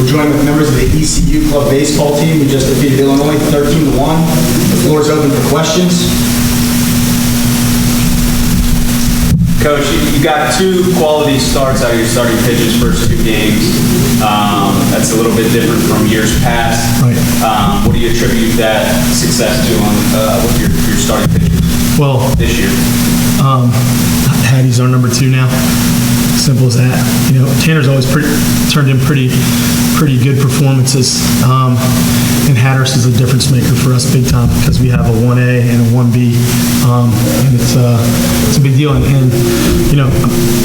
We're joined with members of the ECU Club baseball team who just defeated Illinois 13-1. The floor is open for questions. Coach, you got 2 quality starts out of your starting pitchers first 2 games. That's a little bit different from years past. Right. What do you attribute that success to with your starting pitchers this year? Hattie's our number 2 now. Simple as that. You know, Tanner's always turned in pretty good performances. And Hatteras is a difference maker for us big time because we have a 1A and a 1B, and it's a big deal. And you know,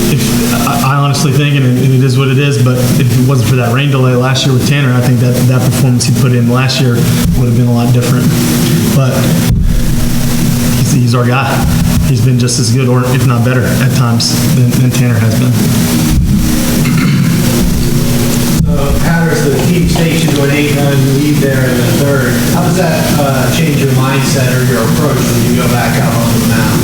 if I honestly think, and it is what it is, but if it wasn't for that rain delay last year with Tanner, I think that performance he put in last year would have been a lot different. But he's our guy. He's been just as good, or if not better, at times than Tanner has been. Hatteras, the team station to an 8-9 lead there in the third. How does that change your mindset or your approach when you go back out on the mound?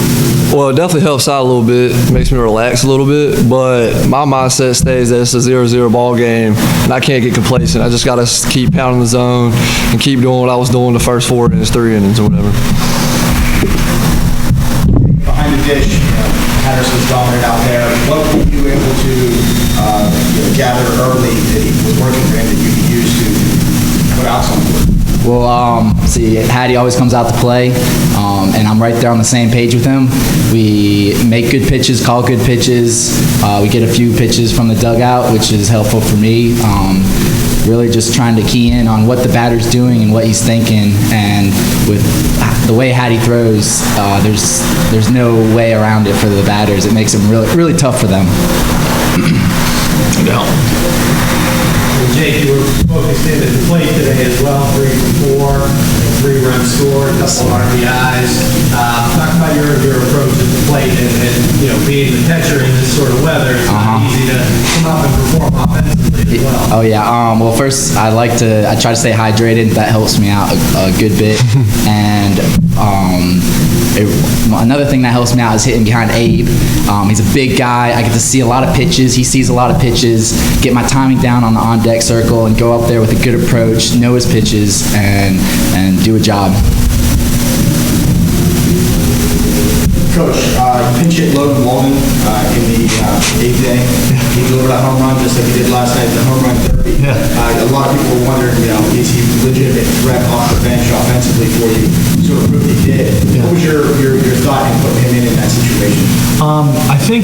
Well, it definitely helps out a little bit, makes me relax a little bit, but my mindset stays that it's a 0-0 ball game, and I can't get complacent. I just got to keep pounding the zone and keep doing what I was doing the first 4 innings, 3 innings, or whatever. Behind the dish, Hatteras was dominant out there. What were you able to gather early that he was working for him that you could use to put out something? Well, see, Hattie always comes out to play, and I'm right there on the same page with him. We make good pitches, call good pitches. We get a few pitches from the dugout, which is helpful for me. Really just trying to key in on what the batter's doing and what he's thinking. And with the way Hattie throws, there's no way around it for the batters. It makes them really tough for them. Well, Jake, you were focused in at the plate today as well, 3 for 4, 3-run score, a couple RBIs. Talk about your approach at the plate and you know, being the catcher in this sort of weather, it's not easy to come up and perform offensively as well. Oh yeah. Well, first I try to stay hydrated. That helps me out a good bit. And another thing that helps me out is hitting behind Abe. He's a big guy. I get to see a lot of pitches. He sees a lot of pitches. Get my timing down on the on-deck circle and go up there with a good approach, know his pitches, and do a job. Coach, you pinch hit Logan Walden in the 8th inning. He delivered a home run just like he did last night at the home run derby. Yeah. A lot of people were wondering, you know, is he a legitimate threat off the bench offensively for you? You sort of proved he did. Yeah. What was your thought in putting him in that situation? I think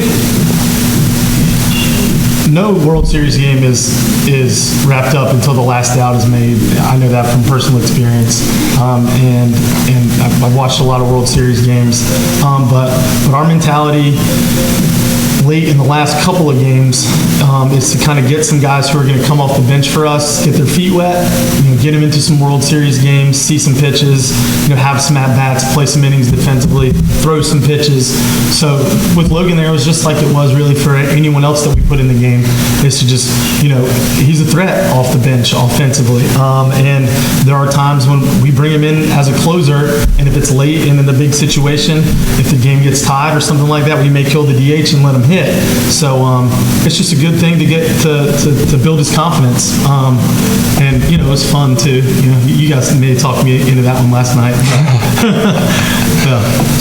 no World Series game is wrapped up until the last out is made. I know that from personal experience, and I've watched a lot of World Series games. But our mentality late in the last couple of games is to kind of get some guys who are going to come off the bench for us, get their feet wet, you know, get them into some World Series games, see some pitches, you know, have some at-bats, play some innings defensively, throw some pitches. So with Logan there, it was just like it was really for anyone else that we put in the game, is to just, you know, he's a threat off the bench offensively. And there are times when we bring him in as a closer, and if it's late and in the big situation, if the game gets tied or something like that, we may kill the DH and let him hit. So it's just a good thing to get to build his confidence. And you know, it's fun too. You know, you guys may have talked me into that one last night.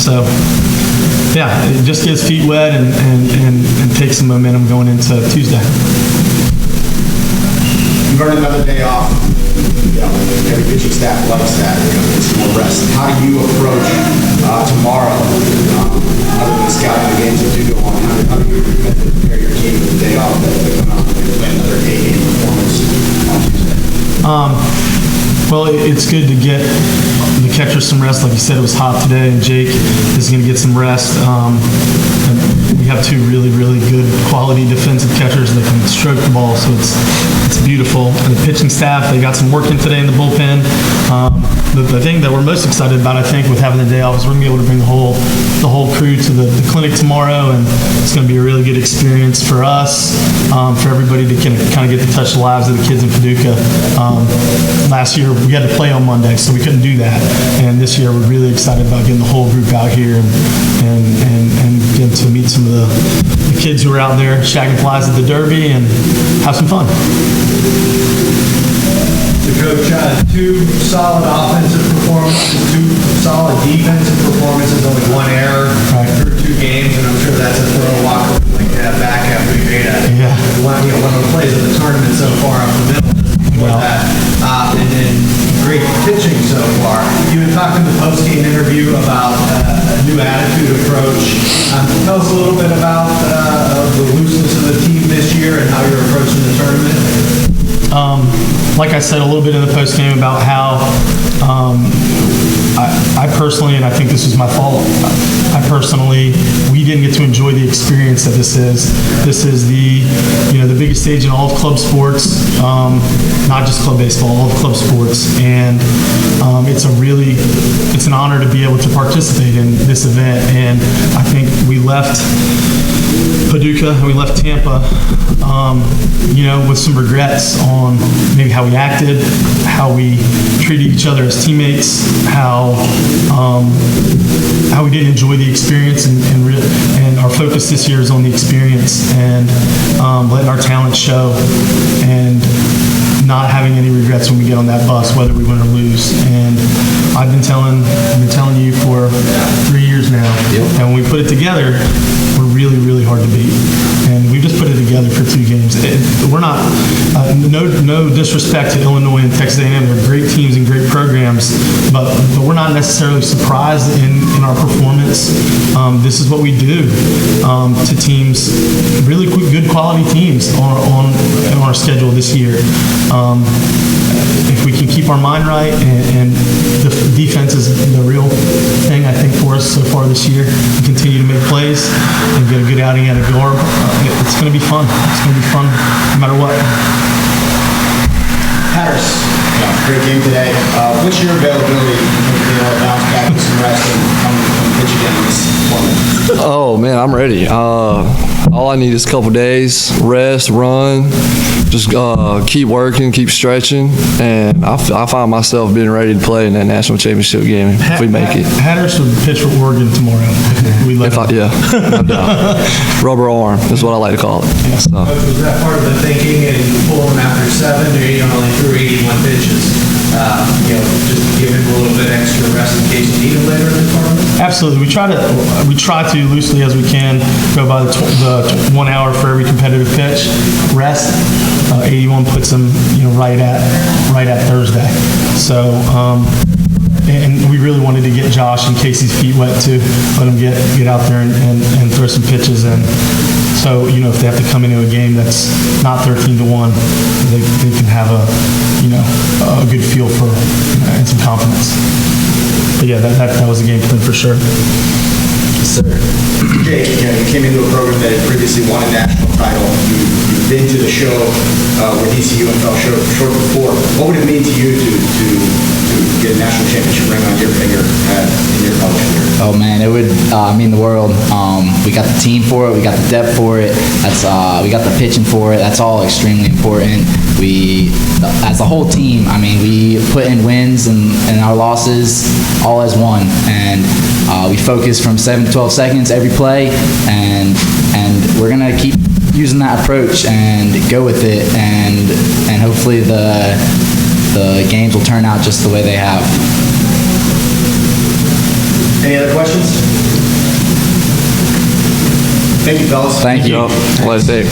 So yeah, just get his feet wet and take some momentum going into Tuesday. You've earned another day off. You know, every pitching staff likes that. You know, get some more rest. How do you approach tomorrow? Other than scouting the games that do go on, how do you prepare your team for the day off that they come out and play another 8-game performance on Tuesday? Well, it's good to get the catcher some rest. Like you said, it was hot today, and Jake is going to get some rest. And we have 2 really, really good quality defensive catchers that can stroke the ball, so it's beautiful. And the pitching staff, they got some work in today in the bullpen. The thing that we're most excited about, I think, with having the day off is we're going to be able to bring the whole crew to the clinic tomorrow, and it's going to be a really good experience for us, for everybody to kind of get to touch the lives of the kids in Paducah. Last year, we had to play on Monday, so we couldn't do that. And this year, we're really excited about getting the whole group out here and getting to meet some of the kids who are out there shagging flies at the Derby and have some fun. Coach, two solid offensive performances, two solid defensive performances, only one error through 2 games, and I'm sure that's a throw walk we'd like to have back after we made one of the plays of the tournament so far up the middle. For that. And then great pitching so far. You had talked in the post-game interview about a new attitude approach. Tell us a little bit about the looseness of the team this year and how you're approaching the tournament. Like I said a little bit in the post game about how I personally, and I think this was my fault, we didn't get to enjoy the experience that this is. This is the biggest stage in all of club sports, not just club baseball, all of club sports, and it's an honor to be able to participate in this event. And I think we left Paducah and we left Tampa, with some regrets on maybe how we acted, how we treated each other as teammates, how we didn't enjoy the experience, and our focus this year is on the experience and letting our talent show and not having any regrets when we get on that bus, whether we win or lose. And I've been telling you for 3 years now, and when we put it together, we're really, really hard to beat. And we just put it together for 2 games. We're not, no disrespect to Illinois and Texas A&M. They're great teams and great programs, but we're not necessarily surprised in our performance. This is what we do to teams, really good quality teams on our schedule this year. If we can keep our mind right, and the defense is the real thing, I think, for us so far this year, we continue to make plays and get a good outing out of Garb. It's going to be fun. It's going to be fun no matter what. Hatteras, great game today. What's your availability to bounce back with some rest and come pitch again in this format? Oh man, I'm ready. All I need is a couple days, rest, run, just keep working, keep stretching, and I find myself being ready to play in that national championship game if we make it. Hatteras would pitch for Oregon tomorrow. No doubt. Rubber arm is what I like to call it. Yeah. So. Coach, was that part of the thinking and pulling them after 7? You only threw 81 pitches. Just to give him a little bit extra rest in case you need him later in the tournament? Absolutely. We try to loosely as we can go by the 1 hour for every competitive pitch. Rest. 81 puts them, right at Thursday. So, and we really wanted to get Josh in case his feet wet too. Let him get out there and throw some pitches. And so, if they have to come into a game that's not 13-1, they can have a good feel for and some confidence. But yeah, that was the game plan for sure. Yes, sir. Jake, you came into a program that had previously won a national title. You've been to the show with ECU and fell short before. What would it mean to you to get a national championship ring on your finger in your college career? Oh man, it would mean the world. We got the team for it. We got the depth for it. We got the pitching for it. That's all extremely important. As a whole team, we put in wins and our losses all as one, and we focus from 7 to 12 seconds every play, and we're gonna keep using that approach and go with it, and hopefully the games will turn out just the way they have. Any other questions? Thank you, fellas. Thank you. Let's take.